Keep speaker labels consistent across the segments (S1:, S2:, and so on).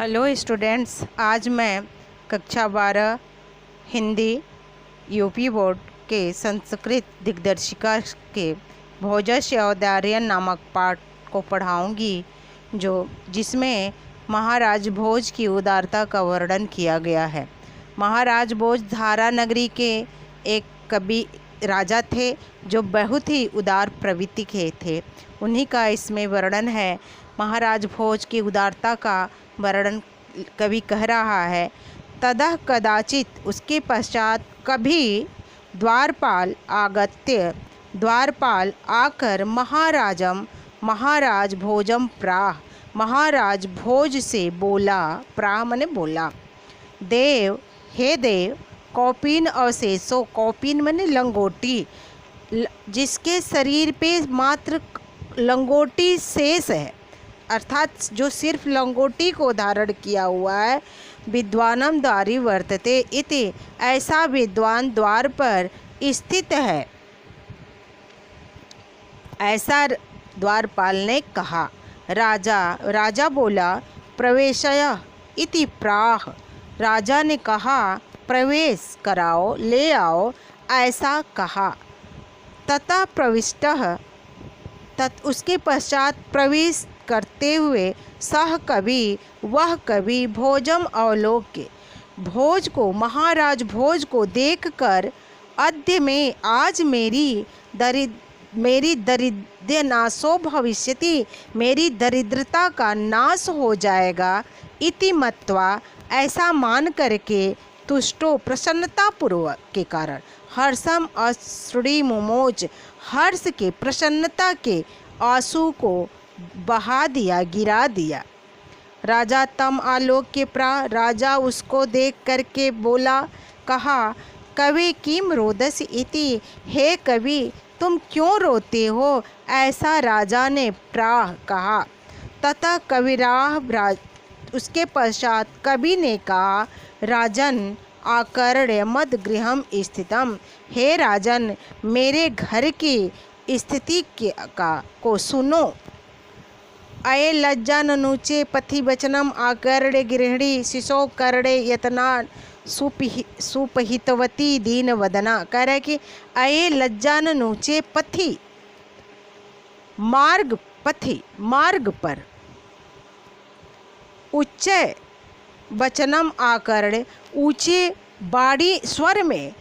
S1: Hello students, आज मैं कक्षा 12 हिंदी यूपी बोर्ड के संस्कृत दिग्दर्शिका के भोजस्य औदार्यन नामक पाठ को पढ़ाऊंगी, जिसमें महाराज भोज की उदारता का वर्णन किया गया है। महाराज भोज धारा नगरी के एक कवि राजा थे जो बहुत ही उदार प्रवृत्ति के थे। उन्हीं का इसमें वर्णन है। महाराज भोज की उदारता का वर्णन कवि कह रहा है। ततः कदाचित, उसके पश्चात कभी, द्वारपाल आगत्य, द्वारपाल आकर महाराज भोजम प्राह, महाराज भोज से बोला, प्राह मने बोला, देव, हे देव, कौपीन अवशेषो, कौपीन मने लंगोटी, जिसके शरीर पे मात्र लंगोटी शेष है, अर्थात जो सिर्फ लंगोटी को धारण किया हुआ है, विद्वानम द्वारी वर्तते इति, ऐसा विद्वान द्वार पर स्थित है, ऐसा द्वारपाल ने कहा। राजा बोला, प्रवेशय इति प्राह, राजा ने कहा, प्रवेश कराओ, ले आओ, ऐसा कहा। ततः प्रविष्टः, उसके पश्चात प्रवेश करते हुए, सह कवि, वह कवि, भोजम अवलोक्य, भोज को, महाराज भोज को देखकर, अद्य में, आज मेरी दरिद्र नाशो भविष्यति, मेरी दरिद्रता का नाश हो जाएगा, इति मत्वा, ऐसा मान करके, तुष्टो, प्रसन्नता पूर्वक के कारण, हर्षम अश्रुणि मुमोच, हर्ष के, प्रसन्नता के आंसू को बहा दिया, गिरा दिया। राजा तम आलोक्य प्रा, राजा उसको देख करके बोला, कहा, कवि किम रोदसी इति, हे कवि तुम क्यों रोते हो, ऐसा राजा ने प्राह कहा। तथा कविराह, उसके पश्चात कवि ने कहा, राजन आकर्ण्य मद गृहम स्थितम, हे राजन मेरे घर की स्थिति को सुनो। अये लज्जा ननुचे पथि वचनम आकर्ण्य गृहिणी शिशो कर्णे यतना सुपहितवती दीन वदना, कह रहे कि अये लज्जा ननुचे पथि, मार्ग पर, उच्च वचनम आकर्ण्य, ऊंचे बाड़ी स्वर में,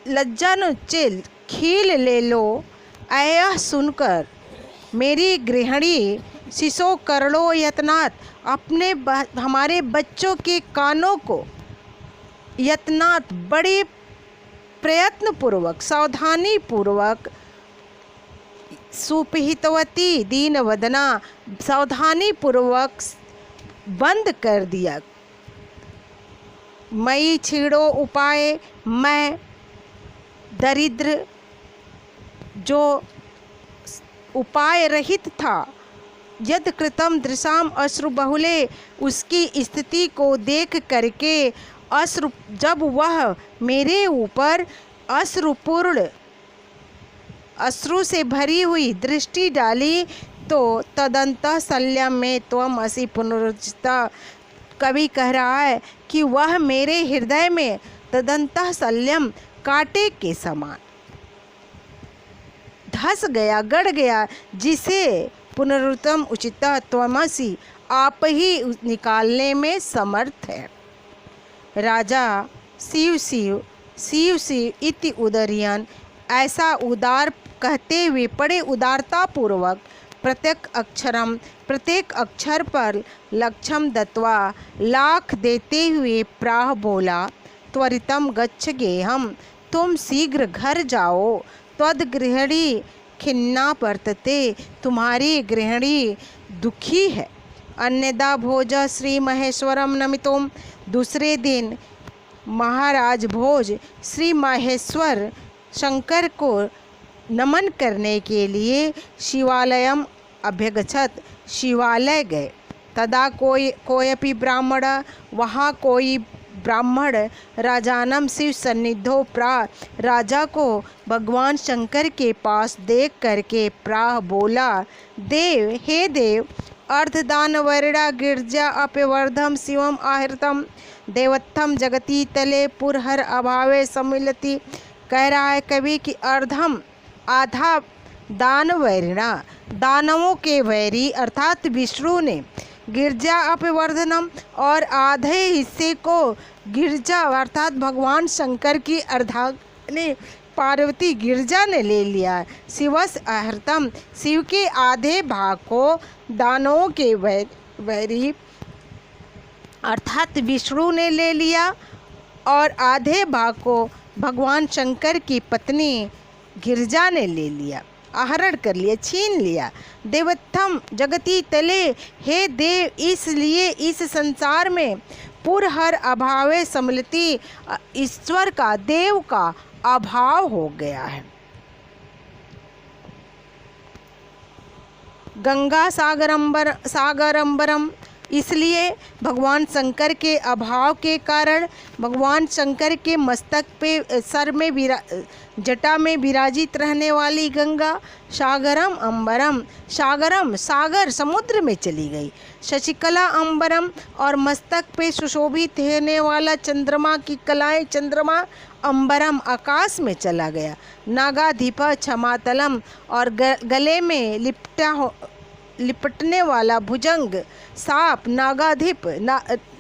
S1: लज्जा नुचे खील ले लो, यह सुनकर मेरी गृहिणी शिशो करणो यत्नात्, अपने हमारे बच्चों के कानों को, यत्नात् बड़े प्रयत्न पूर्वक, सावधानी पूर्वक, सुपहितवती दीन वदना, सावधानी पूर्वक बंद कर दिया। मई छीड़ो उपाय, मैं दरिद्र जो उपाय रहित था, यद कृतम दृशाम अश्रु बहुले, उसकी स्थिति को देख करके अश्रु, जब वह मेरे ऊपर अश्रुपूर्ण, अश्रु से भरी हुई दृष्टि डाली, तो तदंतः शल्यम में त्वम असि पुनरुज्जिता, कवि कह रहा है कि वह मेरे हृदय में तदंतः शल्यम, कांटे के समान धस गया, गड़ गया, जिसे पुनरुत्तम उचिता त्वमसि, आप ही निकालने में समर्थ है। राजा शिव शिव इति उदरियन, ऐसा उदार कहते हुए बड़े उदारता पूर्वक, प्रत्येक अक्षर पर लक्षम दत्वा, लाख देते हुए प्राह बोला, त्वरितम गच्छ गेहम, तुम शीघ्र घर जाओ, त्वद गृहिणी खिन्ना वर्तते, तुम्हारी गृहिणी दुखी है। अन्यदा भोज श्री महेश्वरम नमितोम, दूसरे दिन महाराज भोज श्री महेश्वर शंकर को नमन करने के लिए शिवालयम अभ्यगछत, शिवालय गए। तदा कोयपि ब्राह्मण, वहाँ कोई ब्राह्मण राजानम शिव सन्निधो प्रा, राजा को भगवान शंकर के पास देख करके प्राह बोला, देव, हे देव, अर्धदान वैरिणा गिरजा अपवर्धम शिवम आहृतम देवत्थम जगती तले पुरहर अभावे सम्मिलति। कह रहा है कवि कि अर्धम आधा दान वैरिणा दानवों के वैरी अर्थात विष्णु ने गिरजा अपवर्धनम और आधे हिस्से को गिरजा अर्थात भगवान शंकर की अर्धा ने पार्वती गिरजा ने ले लिया। शिवस आहृतम शिव के आधे भाग को दानवों के वैरी अर्थात विष्णु ने ले लिया और आधे भाग को भगवान शंकर की पत्नी गिरजा ने ले लिया, आहरण कर लिया, छीन लिया। देवत्थम जगती तले, हे देव, इसलिए इस संसार में पुरहर अभावे सम्मिलति, ईश्वर का देव का अभाव हो गया है। गंगा सागरंबरम, इसलिए भगवान शंकर के अभाव के कारण भगवान शंकर के मस्तक पे सर में जटा में विराजित रहने वाली गंगा सागरम अंबरम, सागरम सागर समुद्र में चली गई। शशिकला अंबरम, और मस्तक पे सुशोभित होने वाला चंद्रमा की कलाएं चंद्रमा अंबरम आकाश में चला गया। नागाधिपा क्षमातलम, और गले में लिपटने वाला भुजंग सांप नागाधिप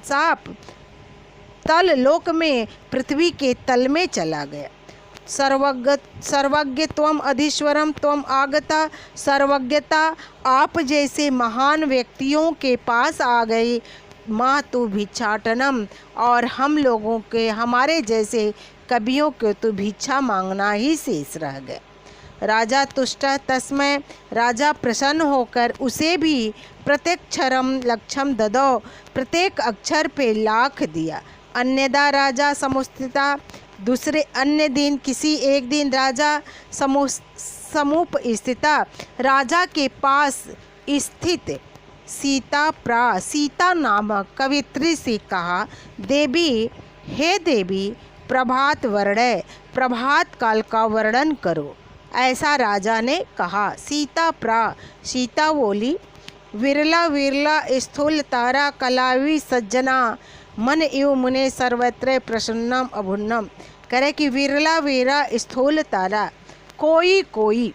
S1: सांप तल लोक में पृथ्वी के तल में चला गया। सर्वज्ञ त्वम अधीश्वरम त्वम आगता, सर्वज्ञता आप जैसे महान व्यक्तियों के पास आ गई। माँ तू भिक्षाटनम, और हम लोगों के हमारे जैसे कवियों को तो भिक्षा मांगना ही शेष रह गए। राजा तुष्ट तस्मय, राजा प्रसन्न होकर उसे भी प्रत्यक्षरम लक्षम ददो, प्रत्येक अक्षर पे लाख दिया। अन्यदा राजा समुस्थिता, दूसरे अन्य दिन किसी एक दिन राजा समुप स्थिता, राजा के पास स्थित सीता नामक कवित्री से कहा, देवी, हे देवी, प्रभात वर्णय, प्रभात काल का वर्णन करो। ऐसा राजा ने कहा। सीता बोली, विरला विरला स्थूल तारा कलावी सज्जना, मन इव मुने सर्वत्र प्रसन्नम अभुन्नम। करे कि विरला विरला स्थूल तारा, कोई कोई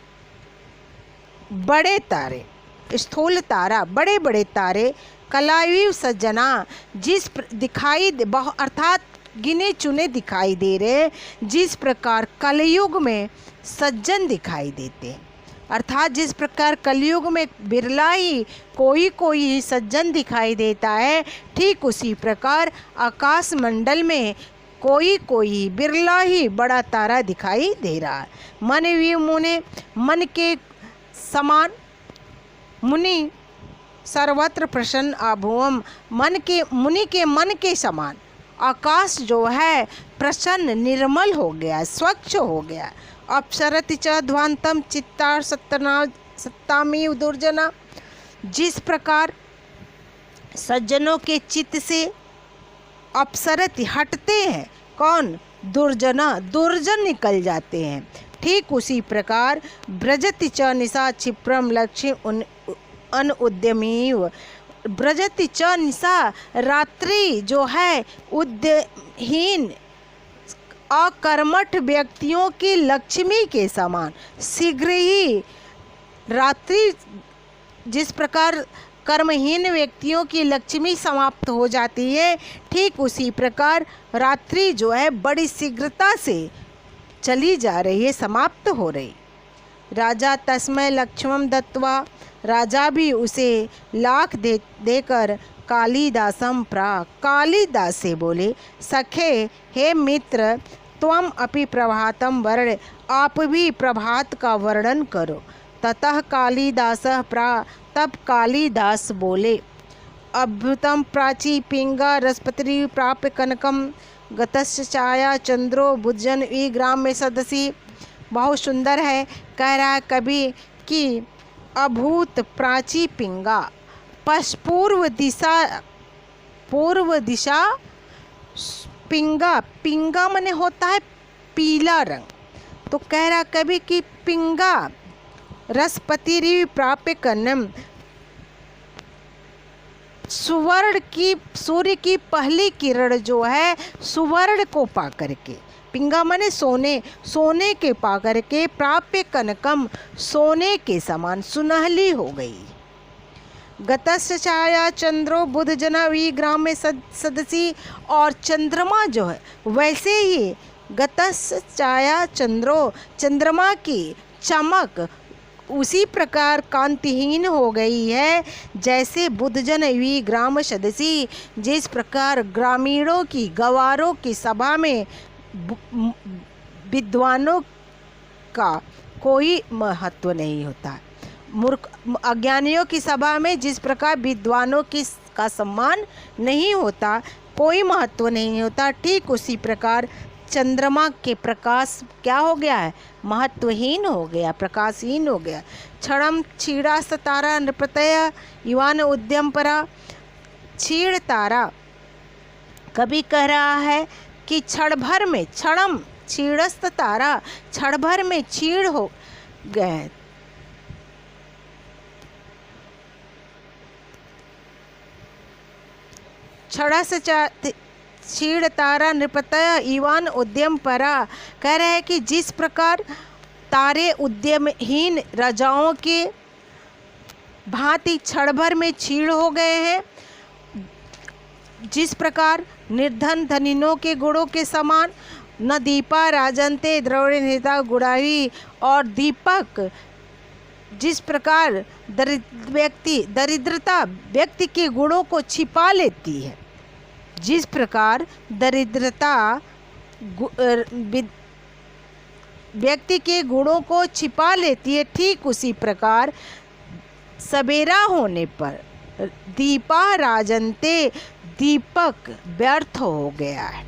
S1: बड़े तारे, स्थूल तारा बड़े बड़े तारे, कलावी सज्जना जिस दिखाई अर्थात गिने चुने दिखाई दे रहे, जिस प्रकार कलयुग में सज्जन दिखाई देते हैं, अर्थात जिस प्रकार कलयुग में बिरला ही कोई ही सज्जन दिखाई देता है, ठीक उसी प्रकार आकाश मंडल में कोई बिरला ही बड़ा तारा दिखाई दे रहा है। मन भी मुने, मन के समान, मुनि सर्वत्र प्रसन्न अभुवम, मुनि के मन के समान आकाश जो है प्रसन्न निर्मल हो गया, स्वच्छ हो गया। अपसरति च ध्वांतम चित्तार सत्तामी दुर्जना, जिस प्रकार सज्जनों के चित्त से अपसरति हटते हैं, कौन? दुर्जन निकल जाते हैं, ठीक उसी प्रकार ब्रजति च निशा क्षिप्रम लक्ष्मी अनुद्यमीव, ब्रजति च निशा, रात्रि जो है उद्यमहीन अकर्मठ व्यक्तियों की लक्ष्मी के समान, शीघ्र ही रात्रि जिस प्रकार कर्महीन व्यक्तियों की लक्ष्मी समाप्त हो जाती है, ठीक उसी प्रकार रात्रि जो है बड़ी शीघ्रता से चली जा रही है, समाप्त हो रही। राजा तस्मय लक्ष्मम दत्वा, राजा भी उसे लाख देकर कालिदासम प्राक, कालिदास से बोले, सखे हे मित्र, त्वम अपि प्रभातम वर्ण, आप भी प्रभात का वर्णन करो। ततः कालिदास प्रा, तब कालिदास बोले, अभ्युतम प्राची पिंगा रसपत्री प्राप्य कनकम गतस्य छाया चंद्रो बुद्धजन ई ग्राम में सदसी। बहुत सुंदर है, कह रहा है कवि कि अभूत प्राची पिंगा, पूर्व दिशा पिंगा, पिंगा माने होता है पीला रंग, तो कह रहा कवि कि पिंगा रसपति प्राप्य कन्नम, सूर्य की पहली किरण जो है सुवर्ण को पा करके, पिंगा माने सोने, सोने के पा करके प्राप्य कनकम, सोने के समान सुनहली हो गई। गतस्य छाया चंद्रो बुध जना विग्राम में सदसी, और चंद्रमा जो है वैसे ही गतस्य छाया चंद्रो, चंद्रमा की चमक उसी प्रकार कांतिहीन हो गई है जैसे बुद्धजन विग्राम सदसी, जिस प्रकार ग्रामीणों की, गवारों की सभा में विद्वानों का कोई महत्व नहीं होता। मूर्ख अज्ञानियों की सभा में जिस प्रकार विद्वानों की का सम्मान नहीं होता, कोई महत्व नहीं होता, ठीक उसी प्रकार चंद्रमा के प्रकाश क्या हो गया है, महत्वहीन हो गया, प्रकाशहीन हो गया। क्षणम क्षीणा तारा नृपतय युवान उद्यम परा, क्षीण तारा कभी कह रहा है कि क्षण भर में, क्षणम क्षीणस्त तारा, क्षण भर में क्षीण हो गए। क्षणस क्षीण तारा नृपतय ईवान उद्यम परा, कह रहे हैं कि जिस प्रकार तारे उद्यमहीन राजाओं के भांति क्षण भर में क्षीण हो गए हैं, जिस प्रकार निर्धन धनिनों के गुणों के समान, न दीपा राजंते द्रविड़ नेता गुड़ावी, और दीपक जिस प्रकार दरिद्रता व्यक्ति के गुणों को छिपा लेती है, जिस प्रकार दरिद्रता व्यक्ति के गुणों को छिपा लेती है, ठीक उसी प्रकार सवेरा होने पर दीपा राजंते, दीपक व्यर्थ हो गया है।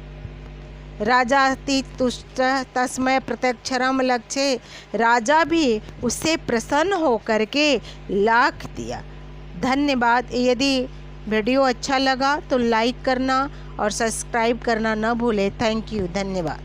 S1: राजाति तुष्ट तस्मय प्रत्यक्षरम लक्ष्य, राजा भी उससे प्रसन्न हो करके लाख दिया। धन्यवाद। यदि वीडियो अच्छा लगा तो लाइक करना और सब्सक्राइब करना न भूलें। थैंक यू, धन्यवाद।